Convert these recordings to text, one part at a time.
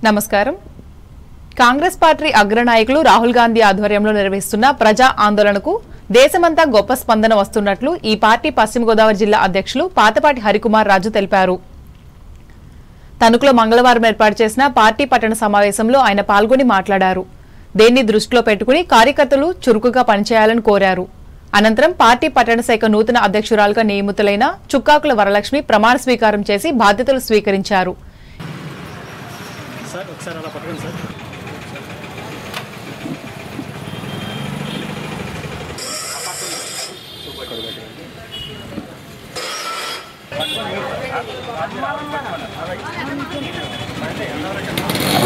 నమస్కారం. కాంగ్రెస్ పార్టీ అగ్రనాయకులు రాహుల్ గాంధీ ఆధ్వర్యంలో నిర్వహిస్తున్న ప్రజా ఆందోళనకు దేశమంతా గొప్ప స్పందన వస్తున్నట్లు ఈ పార్టీ పశ్చిమ గోదావరి జిల్లా అధ్యక్షులు పాతపాటి హరికుమార్ రాజు తెలిపారు. తణుకులో మంగళవారం ఏర్పాటు చేసిన పార్టీ పట్టణ సమావేశంలో ఆయన పాల్గొని మాట్లాడారు. దేన్ని దృష్టిలో పెట్టుకుని కార్యకర్తలు చురుకుగా పనిచేయాలని కోరారు. అనంతరం పార్టీ పట్టణ శాఖ నూతన అధ్యక్షురాలుగా నియమితులైన చుక్కాకుల వరలక్ష్మి ప్రమాణ స్వీకారం చేసి బాధ్యతలు స్వీకరించారు.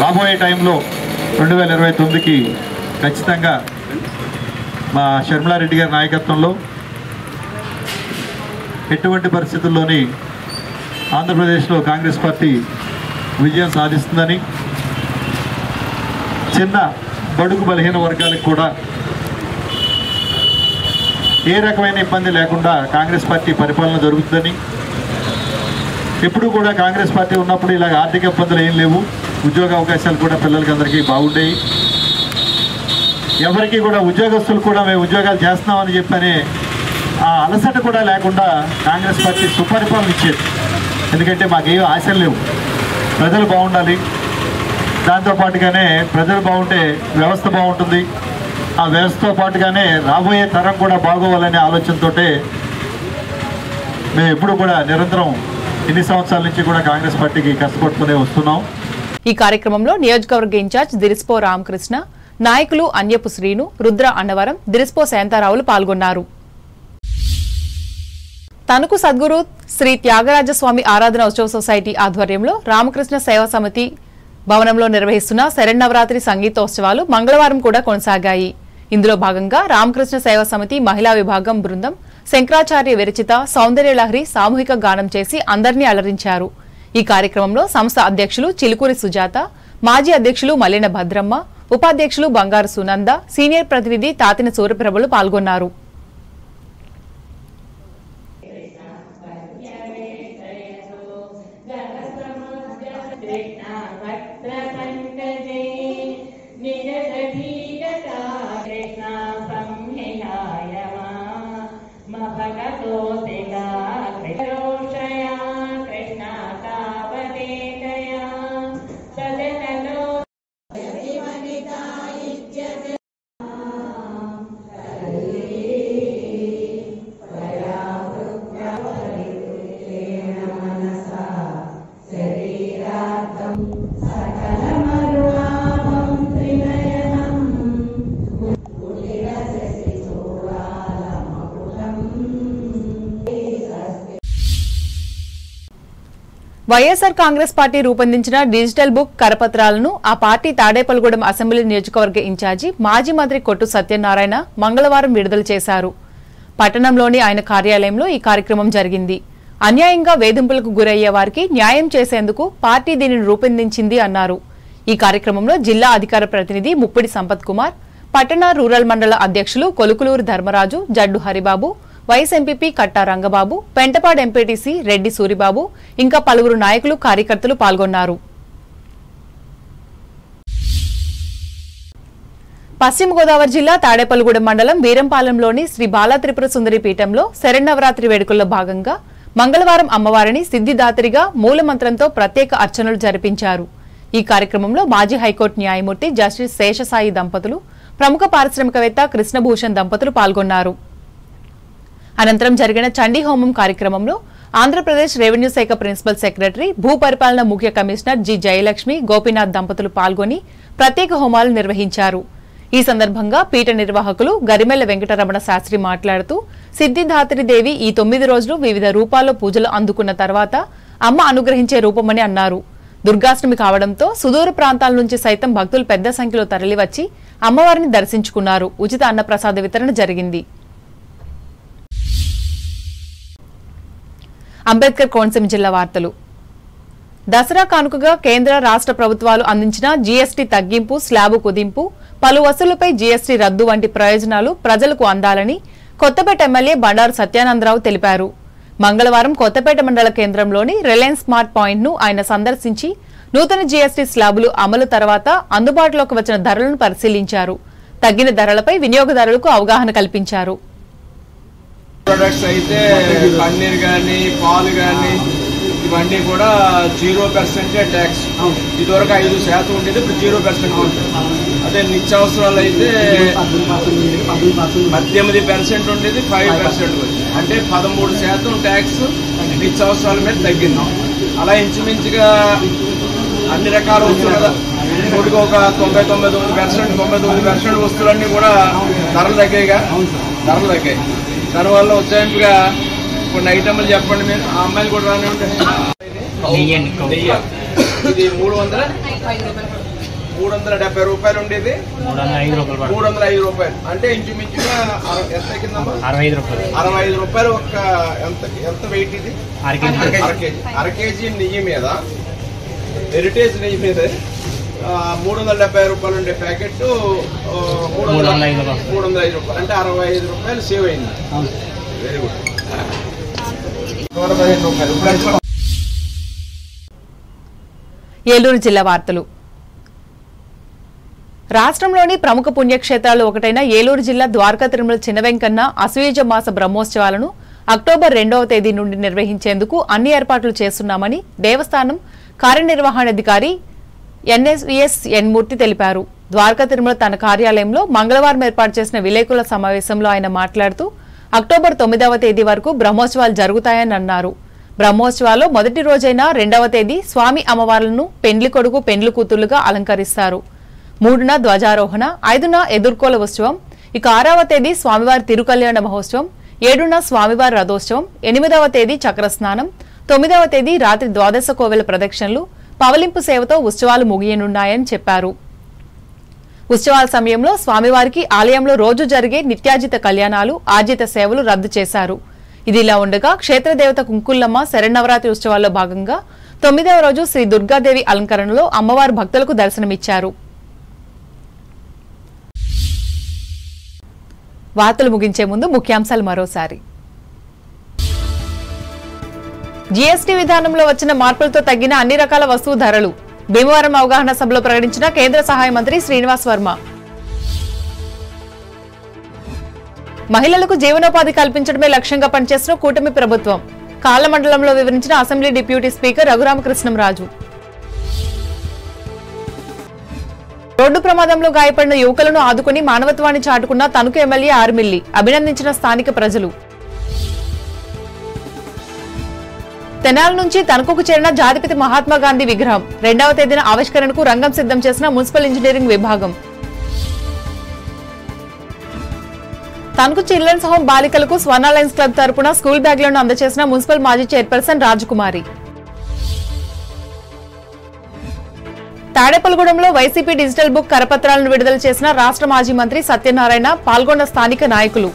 రాబోయే టైంలో 2029కి ఖచ్చితంగా మా షర్మిలారెడ్డి గారి నాయకత్వంలో ఎటువంటి పరిస్థితుల్లోని ఆంధ్రప్రదేశ్లో కాంగ్రెస్ పార్టీ విజయం సాధిస్తుందని, చిన్న బడుగు బలహీన వర్గాలకు కూడా ఏ రకమైన ఇబ్బంది లేకుండా కాంగ్రెస్ పార్టీ పరిపాలన జరుగుతుందని, ఎప్పుడు కూడా కాంగ్రెస్ పార్టీ ఉన్నప్పుడు ఇలాగ ఆర్థిక ఇబ్బందులు ఏం లేవు, ఉద్యోగ అవకాశాలు కూడా పిల్లలకి అందరికీ బాగుండేవి, ఎవరికి కూడా ఉద్యోగస్తులు కూడా మేము ఉద్యోగాలు చేస్తున్నామని చెప్పనే ఆ అలసట కూడా లేకుండా కాంగ్రెస్ పార్టీ సుపరిపాలన ఇచ్చేది. ఎందుకంటే మాకేం ఆశలు లేవు, ప్రజలు బాగుండాలి, దాంతోపాటుగానే ప్రజలు బాగుంటే వ్యవస్థ బాగుంటుంది, ఆ వ్యవస్థతో పాటుగానే రాబోయే తరం కూడా బాగోవాలనే ఆలోచనతో మేము ఎప్పుడు కూడా నిరంతరం ఎన్ని సంవత్సరాల నుంచి కూడా కాంగ్రెస్ పార్టీకి కష్టపడుతూనే వస్తున్నాం. ఈ కార్యక్రమంలో నియోజకవర్గ ఇన్ఛార్జ్ దిరిస్పో రామకృష్ణ, నాయకులు అన్యపు శ్రీను, రుద్ర అన్నవరం, దిరిస్పో శాంతారావులు పాల్గొన్నారు. తణుకు సద్గురు శ్రీ త్యాగరాజస్వామి ఆరాధన ఉత్సవ సొసైటీ ఆధ్వర్యంలో రామకృష్ణ సేవా సమితి భవనంలో నిర్వహిస్తున్న శరన్నవరాత్రి సంగీతోత్సవాలు మంగళవారం కూడా కొనసాగాయి. ఇందులో భాగంగా రామకృష్ణ సేవా సమితి మహిళా విభాగం బృందం శంకరాచార్య విరచిత సౌందర్యలహరి సామూహిక గానం చేసి అందరినీ అలరించారు. ఈ కార్యక్రమంలో సంస్థ అధ్యక్షులు చిలుకూరి సుజాత, మాజీ అధ్యక్షులు మల్లిన భద్రమ్మ, ఉపాధ్యక్షులు బంగారు సునంద, సీనియర్ ప్రతినిధి తాతిన సూర్యప్రభలు పాల్గొన్నారు. వైఎస్ఆర్ కాంగ్రెస్ పార్టీ రూపొందించిన డిజిటల్ బుక్ కరపత్రాలను ఆ పార్టీ తాడేపల్లిగూడెం అసెంబ్లీ నియోజకవర్గ ఇన్ఛార్జి మాజీ మంత్రి కొట్టు సత్యనారాయణ మంగళవారం విడుదల చేశారు. పట్టణంలోని ఆయన కార్యాలయంలో ఈ కార్యక్రమం జరిగింది. అన్యాయంగా వేధింపులకు గురయ్యే వారికి న్యాయం చేసేందుకు పార్టీ దీనిని రూపొందించింది అన్నారు. ఈ కార్యక్రమంలో జిల్లా అధికార ప్రతినిధి ముప్పిడి సంపత్ కుమార్, పట్టణ రూరల్ మండల అధ్యక్షులు కొలుకులూరు ధర్మరాజు, జడ్డు హరిబాబు, వైస్ ఎంపీపీ కట్టా రంగబాబు, పెంటపాడు ఎంపీటీసీ రెడ్డి సూరిబాబు, ఇంకా పలువురు నాయకులు కార్యకర్తలు పాల్గొన్నారు. పశ్చిమ గోదావరి జిల్లా తాడేపల్లిగూడెం మండలం వీరంపాలెంలోని శ్రీ బాలా త్రిపుర సుందరి పీఠంలో శరన్నవరాత్రి వేడుకల్లో భాగంగా మంగళవారం అమ్మవారిని సిద్ధిదాత్రిగా మూలమంత్రంతో ప్రత్యేక అర్చనలు జరిపించారు. ఈ కార్యక్రమంలో మాజీ హైకోర్టు న్యాయమూర్తి జస్టిస్ శేషసాయి దంపతులు, ప్రముఖ పారిశ్రామికవేత్త కృష్ణభూషణ్ దంపతులు పాల్గొన్నారు. అనంతరం జరిగిన చండీ హోమం కార్యక్రమంలో ఆంధ్రప్రదేశ్ రెవెన్యూ శాఖ ప్రిన్సిపల్ సెక్రటరీ, భూపరిపాలన ముఖ్య కమిషనర్ జి జయలక్ష్మి, గోపీనాథ్ దంపతులు పాల్గొని ప్రత్యేక హోమాలు నిర్వహించారు. ఈ సందర్భంగా పీఠ నిర్వాహకులు గరిమెల్ల వెంకటరమణ శాస్త్రి మాట్లాడుతూ, సిద్ధిదాత్రిదేవి ఈ 9 రోజులు వివిధ రూపాల్లో పూజలు అందుకున్న తర్వాత అమ్మ అనుగ్రహించే రూపమని అన్నారు. దుర్గాష్టమి కావడంతో సుదూర ప్రాంతాల నుంచి సైతం భక్తులు పెద్ద సంఖ్యలో తరలివచ్చి అమ్మవారిని దర్శించుకున్నారు. ఉచిత అన్నప్రసాద వితరణ జరిగింది. అంబేద్కర్ కోనసీమ జిల్లా వార్తలు. దసరా కానుకగా కేంద్ర రాష్ట్ర ప్రభుత్వాలు అందించిన జీఎస్టీ తగ్గింపు, స్లాబు కుదింపు, పలు వసూళ్లపై జీఎస్టీ రద్దు వంటి ప్రయోజనాలు ప్రజలకు అందాలని కొత్తపేట ఎమ్మెల్యే బండారు సత్యానందరావు తెలిపారు. మంగళవారం కొత్తపేట మండల కేంద్రంలోని రిలయన్స్ స్మార్ట్ పాయింట్ ను ఆయన సందర్శించి నూతన జీఎస్టీ స్లాబులు అమలు తర్వాత అందుబాటులోకి వచ్చిన ధరలను పరిశీలించారు. తగ్గిన ధరలపై వినియోగదారులకు అవగాహన కల్పించారు. ప్రొడక్ట్స్ అయితే పన్నీర్ కానీ పాలు కానీ ఇవన్నీ కూడా 0% ట్యాక్స్. ఇదివరకు 5% ఉండేది, ఇప్పుడు 0% ఉంటుంది. అదే నిత్యావసరాలు అయితే 18% ఉండేది, 5% వచ్చింది. అంటే 13% ట్యాక్స్ నిత్యావసరాల మీద తగ్గింది. అలా ఇంచుమించుగా అన్ని రకాల వస్తువులు కొడుకు ఒక 99% వస్తువులన్నీ కూడా ధరలు తగ్గాయిగా. దానివల్ల ఉజ్జాయింపుగా కొన్ని ఐటమ్లు చెప్పండి మీరు. ఆ అమ్మాయిలు కూడా రానే ఉంటాయి. ఇది 370 రూపాయలు ఉండేది, 305 రూపాయలు. అంటే ఇంచుమించుగా ఎంత కిందమ్మా? 65 రూపాయలు. ఒక ఎంత వెయిట్ ఇది? అర కేజీ నెయ్యి మీద, హెరిటేజ్ నెయ్యి మీద 370 రూపాయలు ఉండే ప్యాకెట్ 305 రూపాయలు. అంటే 65 రూపాయలు సేవ్ అయింది. Very good. 115 రూపాయలు. ఏలూరు జిల్లా వార్తలు. రాష్ట్రంలోని ప్రముఖ పుణ్యక్షేత్రాలు ఒకటైన ఏలూరు జిల్లా ద్వారకా తిరుమల చిన్న వెంకన్న అసూయజ మాస బ్రహ్మోత్సవాలను అక్టోబర్ 2వ తేదీ నుండి నిర్వహించేందుకు అన్ని ఏర్పాట్లు చేస్తున్నామని దేవస్థానం కార్యనిర్వహణాధికారి ఎన్ఎస్విఎస్ మూర్తి తెలిపారు. ద్వారకా తిరుమల తన కార్యాలయంలో మంగళవారం ఏర్పాటు చేసిన విలేకరుల సమావేశంలో ఆయన మాట్లాడుతూ అక్టోబర్ 9వ తేదీ వరకు బ్రహ్మోత్సవాలు జరుగుతాయని అన్నారు. బ్రహ్మోత్సవాల్లో మొదటి రోజైన 2వ తేదీ స్వామి అమ్మవార్లను పెండ్లి కొడుకు పెండ్లి కూతురులుగా అలంకరిస్తారు. 3న ధ్వజారోహణ, 5న ఎదుర్కోల ఉత్సవం, ఇక 6వ తేదీ స్వామివారి తిరుకల్యాణ మహోత్సవం, 7న స్వామివారి రథోత్సవం, 8వ తేదీ చక్రస్నానం, 9వ తేదీ రాత్రి ద్వాదశ కోవెల ప్రదక్షిణలు, పవలింపు సేవతో ఉత్సవాలు ముగియనున్నాయని చెప్పారు. ఉత్సవాల సమయంలో స్వామివారికి ఆలయంలో రోజు జరిగే నిత్యాజిత కళ్యాణాలు, ఆర్జిత సేవలు రద్దు చేశారు. ఇదిలా ఉండగా క్షేత్రదేవత కుంకుల్లమ్మ శరన్నవరాత్రి ఉత్సవాల్లో భాగంగా 9వ రోజు శ్రీ దుర్గాదేవి అలంకరణలో అమ్మవారు భక్తులకు దర్శనమిచ్చారు. వార్తలు ముగించే ముందు ముఖ్యాంశాలు మరోసారి. జీఎస్టీ విధానంలో వచ్చిన మార్పులతో తగ్గిన అన్ని రకాల వస్తువు ధరలు. భీమవరం అవగాహన సభలో ప్రకటించిన కేంద్ర సహాయ మంత్రి శ్రీనివాస్ వర్మ. మహిళలకు జీవనోపాధి కల్పించడమే లక్ష్యంగా పనిచేస్తున్న కూటమి ప్రభుత్వం. కాళ్ల మండలంలో వివరించిన assembly deputy speaker Raghurama Krishnam Raju. Road ప్రమాదంలో గాయపడిన యువకులను ఆదుకుని మానవత్వాన్ని చాటుకున్న తణుకు ఎమ్మెల్యే ఆర్మిల్లి. అభినందించిన స్థానిక ప్రజలు. తెనాలి నుంచి తణుకుకు చేరిన జాతిపిత మహాత్మాగాంధీ విగ్రహం 2వ తేదీన ఆవిష్కరణకు రంగం సిద్ధం చేసిన మున్సిపల్ ఇంజనీరింగ్ విభాగం. తణుకు చిల్డ్రన్స్ హోం బాలికలకు స్వర్ణ లయన్స్ క్లబ్ తరపున స్కూల్ బ్యాగ్లను అందజేసిన మున్సిపల్ మాజీ చైర్పర్సన్ రాజకుమారి. తాడేపల్లిగూడెంలో వైసీపీ డిజిటల్ బుక్ కరపత్రాలను విడుదల చేసిన రాష్ట్ర మాజీ మంత్రి సత్యనారాయణ. పాల్గొన్న స్థానిక నాయకులు.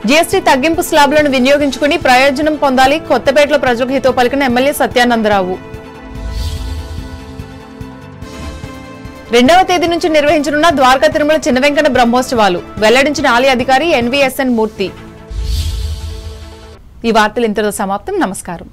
జీఎస్టీ తగ్గింపు స్లాబులను వినియోగించుకుని ప్రయోజనం పొందాలి. కొత్తపేటలో ప్రజలకు హితో పలికిన ఎమ్మెల్యే సత్యానందరావు. 2వ తేదీ నుంచి నిర్వహించనున్న ద్వారకా తిరుమల చిన్న వెంకన్న బ్రహ్మోత్సవాలు వెల్లడించిన ఆలయ అధికారి ఎన్వీఎస్ఎన్ మూర్తి. ఈ వార్తలు ఇంతలో సమాప్తం. నమస్కారం.